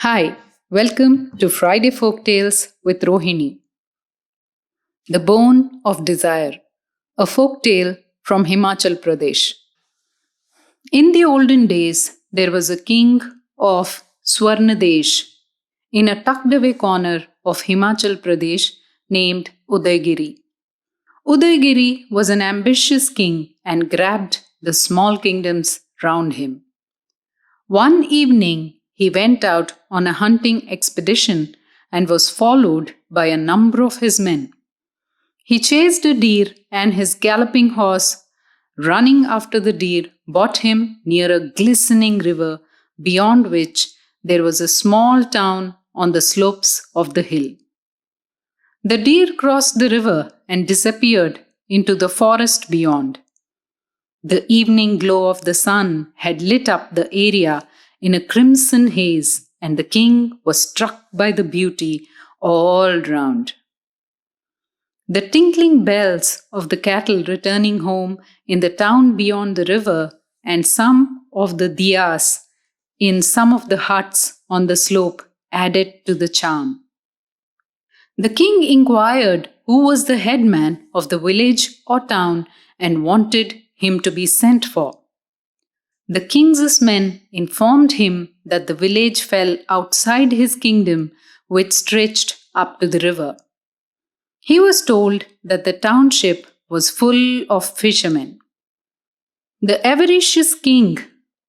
Hi, welcome to Friday Folktales with Rohini. The Bone of Desire, a folktale from Himachal Pradesh. In the olden days, there was a king of Swarnadesh in a tucked away corner of Himachal Pradesh named Udaygiri. Udaygiri was an ambitious king and grabbed the small kingdoms round him. One evening, he went out on a hunting expedition and was followed by a number of his men. He chased a deer, and his galloping horse, running after the deer, brought him near a glistening river beyond which there was a small town on the slopes of the hill. The deer crossed the river and disappeared into the forest beyond. The evening glow of the sun had lit up the area in a crimson haze, and the king was struck by the beauty all round. The tinkling bells of the cattle returning home in the town beyond the river, and some of the diyas in some of the huts on the slope added to the charm. The king inquired who was the headman of the village or town and wanted him to be sent for. The king's men informed him that the village fell outside his kingdom, which stretched up to the river. He was told that the township was full of fishermen. The avaricious king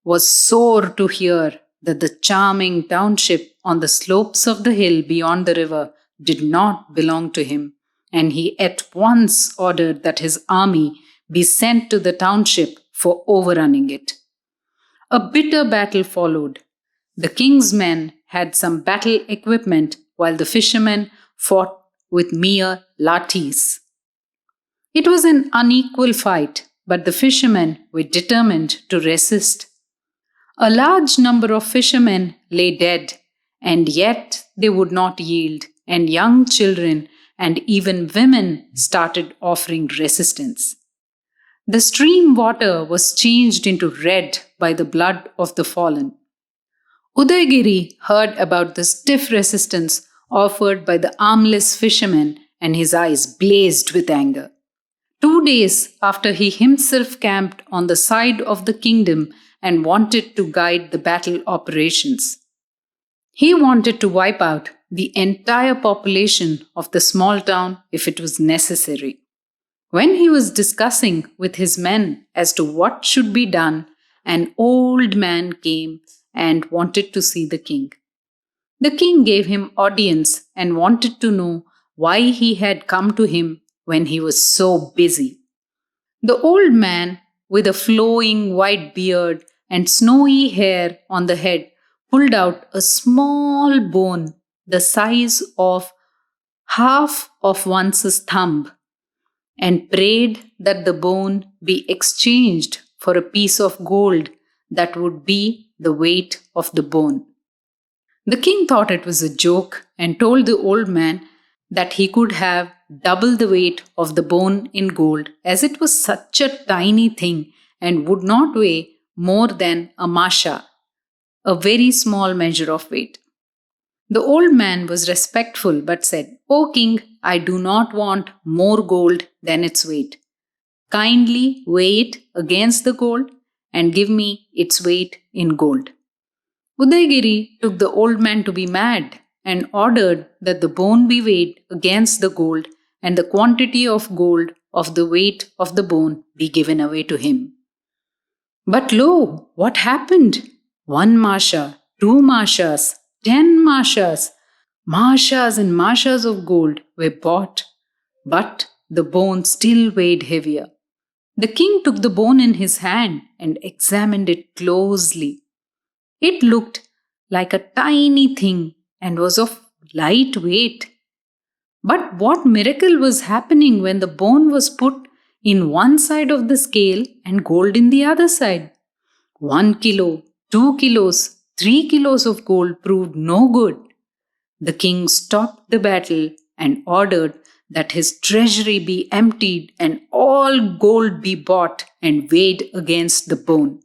was sore to hear that the charming township on the slopes of the hill beyond the river did not belong to him, and he at once ordered that his army be sent to the township for overrunning it. A bitter battle followed. The king's men had some battle equipment while the fishermen fought with mere lathis. It was an unequal fight, but the fishermen were determined to resist. A large number of fishermen lay dead, and yet they would not yield, and young children and even women started offering resistance. The stream water was changed into red by the blood of the fallen. Udaygiri heard about the stiff resistance offered by the armless fishermen, and his eyes blazed with anger. 2 days after, he himself camped on the side of the kingdom and wanted to guide the battle operations. He wanted to wipe out the entire population of the small town if it was necessary. When he was discussing with his men as to what should be done, an old man came and wanted to see the king. The king gave him audience and wanted to know why he had come to him when he was so busy. The old man, with a flowing white beard and snowy hair on the head, pulled out a small bone the size of half of one's thumb and prayed that the bone be exchanged for a piece of gold that would be the weight of the bone. The king thought it was a joke and told the old man that he could have double the weight of the bone in gold, as it was such a tiny thing and would not weigh more than a masha, a very small measure of weight. The old man was respectful but said, "O king, I do not want more gold than its weight. Kindly weigh it against the gold and give me its weight in gold." Udaygiri took the old man to be mad and ordered that the bone be weighed against the gold and the quantity of gold of the weight of the bone be given away to him. But lo, what happened? 1 masha, 2 mashas, 10 mashas, mashas and mashas of gold were bought, but the bone still weighed heavier. The king took the bone in his hand and examined it closely. It looked like a tiny thing and was of light weight. But what miracle was happening when the bone was put in one side of the scale and gold in the other side? 1 kilo, 2 kilos, 3 kilos of gold proved no good. The king stopped the battle and ordered that his treasury be emptied and all gold be bought and weighed against the bone.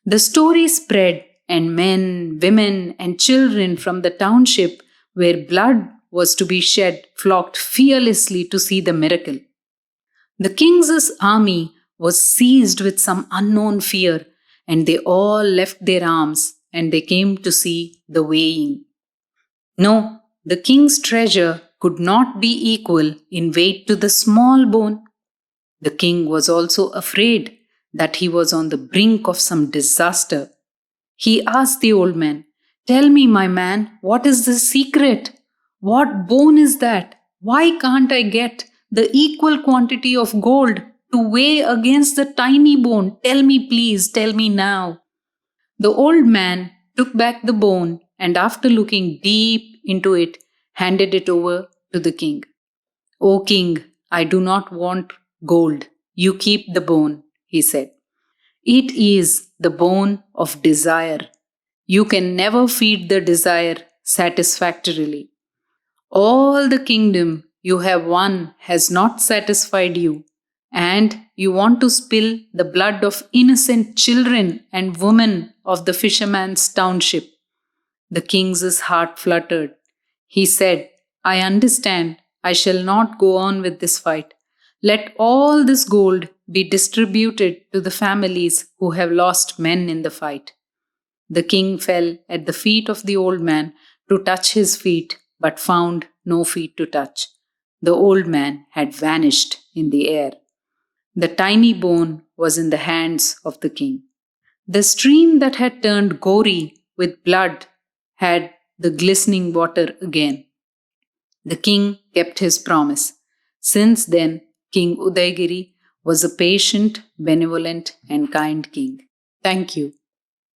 The story spread and men, women, and children from the township where blood was to be shed flocked fearlessly to see the miracle. The king's army was seized with some unknown fear, and they all left their arms and they came to see the weighing. No, the king's treasure could not be equal in weight to the small bone. The king was also afraid that he was on the brink of some disaster. He asked the old man, "Tell me, my man, what is the secret? What bone is that? Why can't I get the equal quantity of gold to weigh against the tiny bone? Tell me, please, tell me now." The old man took back the bone and, after looking deep into it, handed it over to the king. "O king, I do not want gold. You keep the bone," he said. "It is the bone of desire. You can never feed the desire satisfactorily. All the kingdom you have won has not satisfied you, and you want to spill the blood of innocent children and women of the fisherman's township." The king's heart fluttered. He said, "I understand. I shall not go on with this fight. Let all this gold be distributed to the families who have lost men in the fight." The king fell at the feet of the old man to touch his feet, but found no feet to touch. The old man had vanished in the air. The tiny bone was in the hands of the king. The stream that had turned gory with blood had the glistening water again. The king kept his promise. Since then, King Udaygiri was a patient, benevolent, and kind king. Thank you.